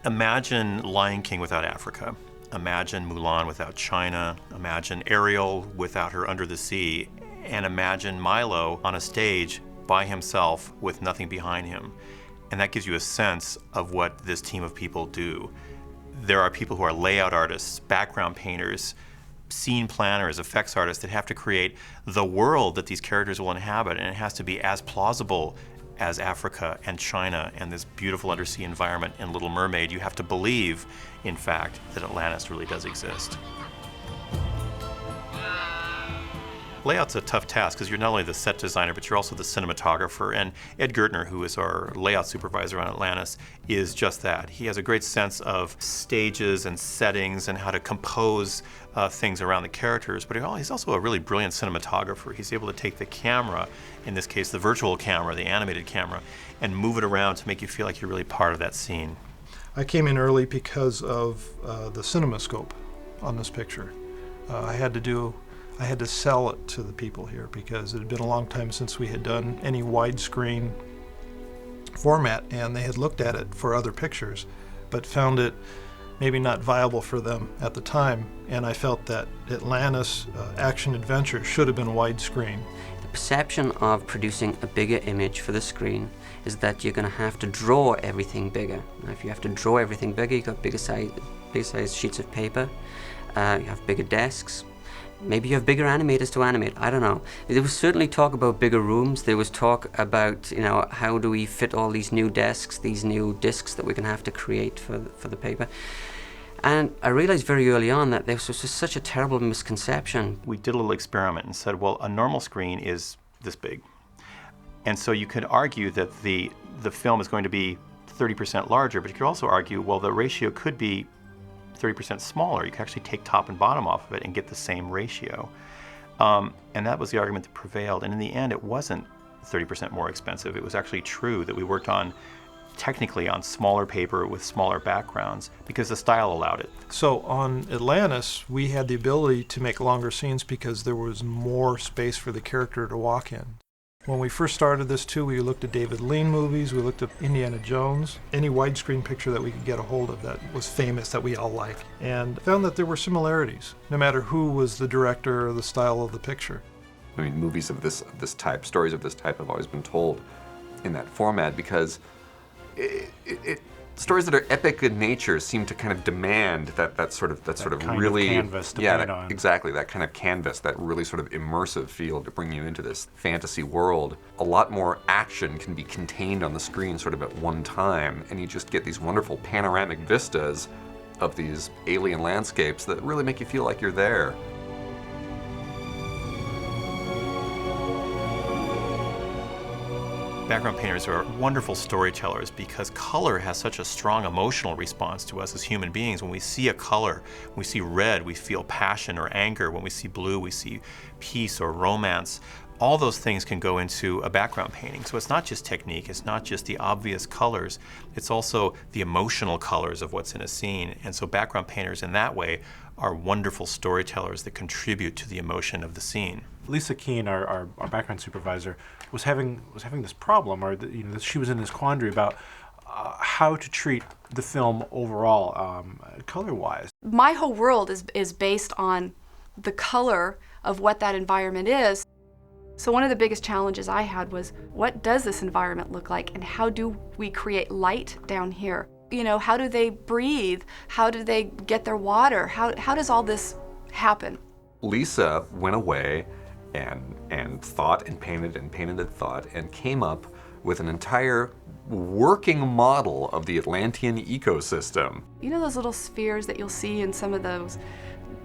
Imagine Lion King without Africa. Imagine Mulan without China. Imagine Ariel without her under the sea. And imagine Milo on a stage by himself with nothing behind him. And that gives you a sense of what this team of people do. There are people who are layout artists, background painters, scene planners, effects artists that have to create the world that these characters will inhabit, and it has to be as plausible as Africa and China and this beautiful undersea environment in Little Mermaid. You have to believe, in fact, that Atlantis really does exist. Layout's a tough task because you're not only the set designer, but you're also the cinematographer. And Ed Gertner, who is our layout supervisor on Atlantis, is just that. He has a great sense of stages and settings and how to compose things around the characters, but he's also a really brilliant cinematographer. He's able to take the camera, in this case the virtual camera, the animated camera, and move it around to make you feel like you're really part of that scene. I came in early because of the CinemaScope on this picture. I had to sell it to the people here because it had been a long time since we had done any widescreen format, and they had looked at it for other pictures but found it maybe not viable for them at the time, and I felt that Atlantis action adventure should have been widescreen. The perception of producing a bigger image for the screen is that you're going to have to draw everything bigger. Now, if you have to draw everything bigger, you've got bigger size sheets of paper, you have bigger desks. Maybe you have bigger animators to animate, I don't know. There was certainly talk about bigger rooms. There was talk about, how do we fit all these new desks, these new discs that we're going to have to create for the paper. And I realized very early on that there was just such a terrible misconception. We did a little experiment and said, well, a normal screen is this big. And so you could argue that the film is going to be 30% larger, but you could also argue, well, the ratio could be 30% smaller. You can actually take top and bottom off of it and get the same ratio. And that was the argument that prevailed. And in the end, it wasn't 30% more expensive. It was actually true that we worked technically on smaller paper with smaller backgrounds because the style allowed it. So on Atlantis, we had the ability to make longer scenes because there was more space for the character to walk in. When we first started this too, we looked at David Lean movies, we looked at Indiana Jones, any widescreen picture that we could get a hold of that was famous, that we all like, and found that there were similarities, no matter who was the director or the style of the picture. I mean, movies of this type, stories of this type have always been told in that format because stories that are epic in nature seem to kind of demand that sort of really canvas to paint on. Exactly, that kind of canvas, that really sort of immersive feel to bring you into this fantasy world. A lot more action can be contained on the screen sort of at one time, and you just get these wonderful panoramic vistas of these alien landscapes that really make you feel like you're there. Background painters are wonderful storytellers because color has such a strong emotional response to us as human beings. When we see a color, when we see red, we feel passion or anger. When we see blue, we see peace or romance. All those things can go into a background painting. So it's not just technique, it's not just the obvious colors, it's also the emotional colors of what's in a scene. And so background painters in that way are wonderful storytellers that contribute to the emotion of the scene. Lisa Keene, our background supervisor, was having this problem, or she was in this quandary about how to treat the film overall, color-wise. My whole world is based on the color of what that environment is. So one of the biggest challenges I had was, what does this environment look like, and how do we create light down here? How do they breathe? How do they get their water? How does all this happen? Lisa went away and thought and painted and thought and came up with an entire working model of the Atlantean ecosystem. You know those little spheres that you'll see in some of those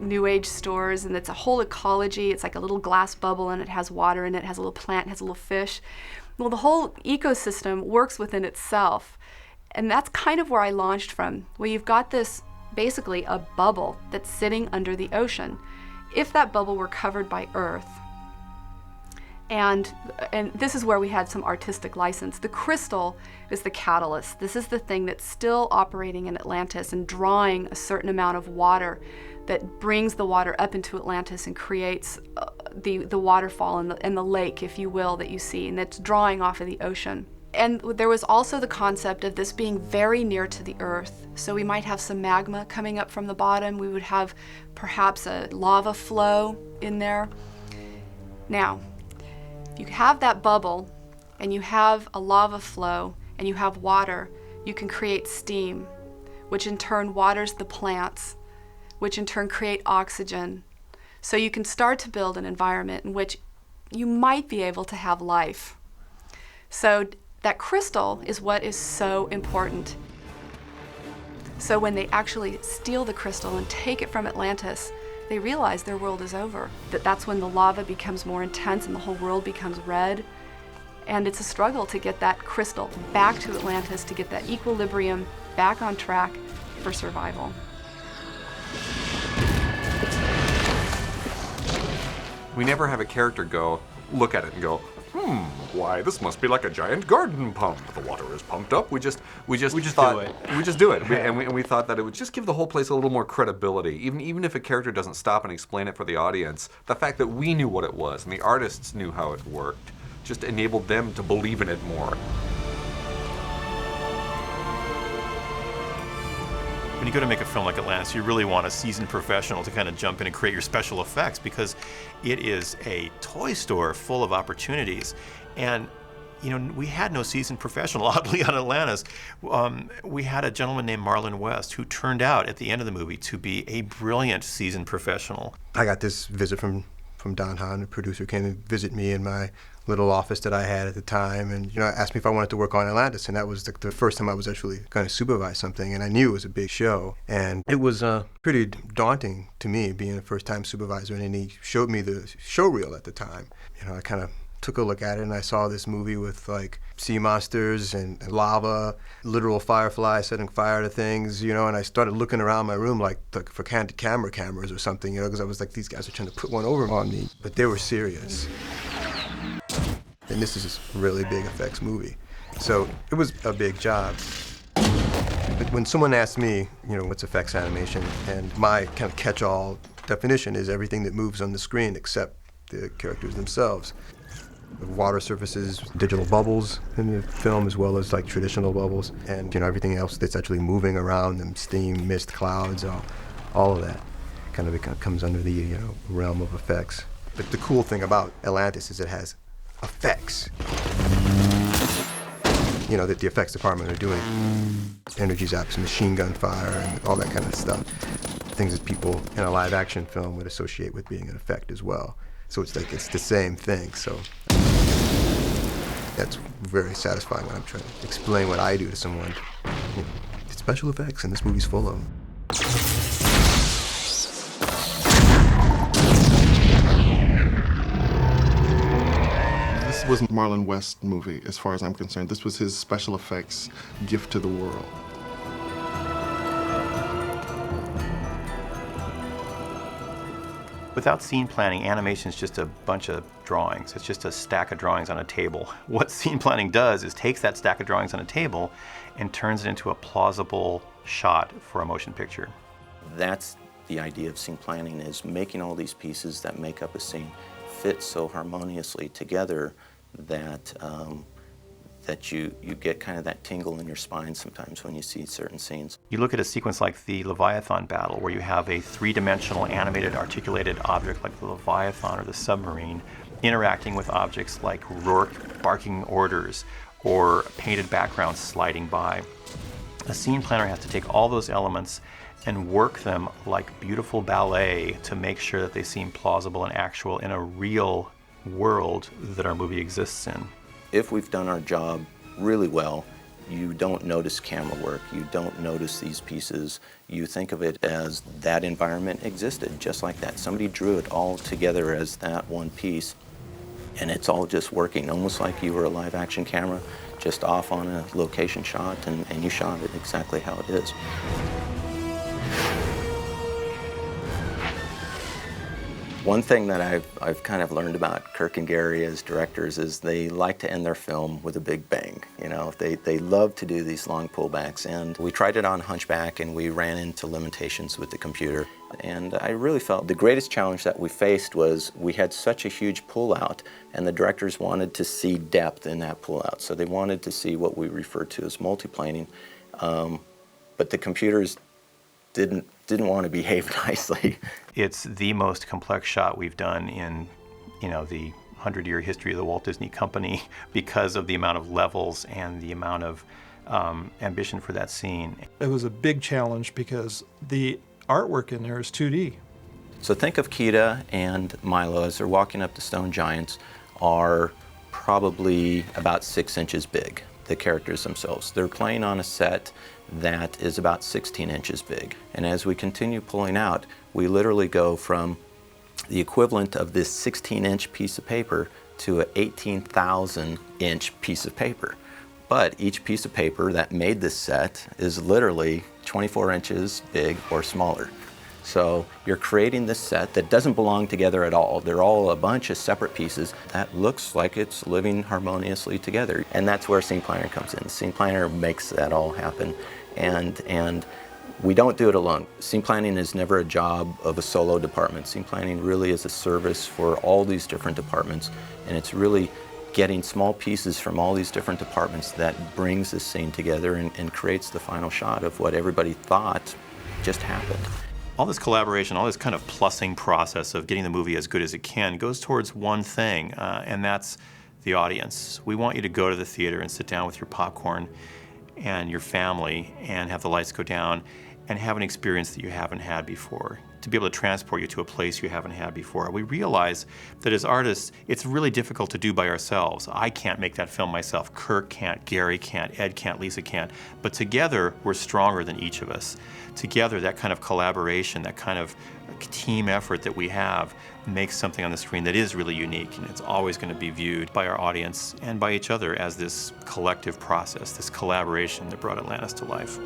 New Age stores, and it's a whole ecology. It's like a little glass bubble, and it has water in it, has a little plant, has a little fish. Well, the whole ecosystem works within itself. And that's kind of where I launched from, where you've got this, basically a bubble that's sitting under the ocean. If that bubble were covered by earth, and this is where we had some artistic license. The crystal is the catalyst. This is the thing that's still operating in Atlantis and drawing a certain amount of water that brings the water up into Atlantis and creates the waterfall and the lake, if you will, that you see, and that's drawing off of the ocean. And there was also the concept of this being very near to the Earth. So we might have some magma coming up from the bottom. We would have perhaps a lava flow in there. Now, you have that bubble, and you have a lava flow, and you have water. You can create steam, which in turn waters the plants, which in turn create oxygen. So you can start to build an environment in which you might be able to have life. So that crystal is what is so important. So when they actually steal the crystal and take it from Atlantis, they realize their world is over. That's when the lava becomes more intense and the whole world becomes red. And it's a struggle to get that crystal back to Atlantis, to get that equilibrium back on track for survival. We never have a character look at it and go, why, this must be like a giant garden pump. The water is pumped up. We just thought, do it. We just do it. And we thought that it would just give the whole place a little more credibility. Even if a character doesn't stop and explain it for the audience, the fact that we knew what it was and the artists knew how it worked just enabled them to believe in it more. When you go to make a film like Atlantis, you really want a seasoned professional to kind of jump in and create your special effects, because it is a toy store full of opportunities. And you know, we had no seasoned professional, oddly, on Atlantis. We had a gentleman named Marlon West who turned out at the end of the movie to be a brilliant seasoned professional. I got this visit from Don Hahn, the producer, came to visit me in my little office that I had at the time, and asked me if I wanted to work on Atlantis, and that was the first time I was actually going to supervise something, and I knew it was a big show, and it was pretty daunting to me being a first-time supervisor, and he showed me the show reel at the time. I kind of took a look at it, and I saw this movie with like sea monsters and lava, literal fireflies setting fire to things, and I started looking around my room like for candid cameras or something, because I was like, these guys are trying to put one over on me, but they were serious. And this is a really big effects movie. So it was a big job. But when someone asks me, what's effects animation, and my kind of catch-all definition is everything that moves on the screen except the characters themselves. The water surfaces, digital bubbles in the film, as well as like traditional bubbles, and everything else that's actually moving around them, steam, mist, clouds, all of that kind of comes under the realm of effects. But the cool thing about Atlantis is it has effects. That the effects department are doing energy zaps, machine gun fire, and all that kind of stuff. Things that people in a live action film would associate with being an effect as well. So it's like it's the same thing. So that's very satisfying when I'm trying to explain what I do to someone. It's special effects, and this movie's full of them. This wasn't Marlon West's movie, as far as I'm concerned. This was his special effects gift to the world. Without scene planning, animation is just a bunch of drawings. It's just a stack of drawings on a table. What scene planning does is takes that stack of drawings on a table and turns it into a plausible shot for a motion picture. That's the idea of scene planning, is making all these pieces that make up a scene fit so harmoniously together that that you get kind of that tingle in your spine sometimes when you see certain scenes. You look at a sequence like the Leviathan battle, where you have a three-dimensional animated articulated object like the Leviathan or the submarine interacting with objects like Rourke barking orders or painted backgrounds sliding by. A scene planner has to take all those elements and work them like beautiful ballet to make sure that they seem plausible and actual in a real world that our movie exists in. If we've done our job really well, you don't notice camera work, you don't notice these pieces. You think of it as that environment existed, just like that. Somebody drew it all together as that one piece, and it's all just working, almost like you were a live action camera, just off on a location shot, and you shot it exactly how it is. One thing that I've kind of learned about Kirk and Gary as directors is they like to end their film with a big bang. They love to do these long pullbacks, and we tried it on Hunchback and we ran into limitations with the computer. And I really felt the greatest challenge that we faced was we had such a huge pullout, and the directors wanted to see depth in that pullout. So they wanted to see what we refer to as multiplaning, but the computers didn't want to behave nicely. It's the most complex shot we've done in, the 100-year history of the Walt Disney Company because of the amount of levels and the amount of ambition for that scene. It was a big challenge because the artwork in there is 2D. So think of Kida and Milo as they're walking up the stone giants are probably about 6 inches big, the characters themselves. They're playing on a set that is about 16 inches big. And as we continue pulling out, we literally go from the equivalent of this 16-inch piece of paper to an 18,000-inch piece of paper. But each piece of paper that made this set is literally 24 inches big or smaller. So you're creating this set that doesn't belong together at all. They're all a bunch of separate pieces that looks like it's living harmoniously together. And that's where Scene Planner comes in. Scene Planner makes that all happen. And we don't do it alone. Scene planning is never a job of a solo department. Scene planning really is a service for all these different departments, and it's really getting small pieces from all these different departments that brings this scene together and creates the final shot of what everybody thought just happened. All this collaboration, all this kind of plussing process of getting the movie as good as it can goes towards one thing, and that's the audience. We want you to go to the theater and sit down with your popcorn and your family and have the lights go down and have an experience that you haven't had before, to be able to transport you to a place you haven't had before. We realize that as artists, it's really difficult to do by ourselves. I can't make that film myself. Kirk can't, Gary can't, Ed can't, Lisa can't. But together, we're stronger than each of us. Together, that kind of collaboration, that kind of team effort that we have makes something on the screen that is really unique, and it's always going to be viewed by our audience and by each other as this collective process, this collaboration that brought Atlantis to life.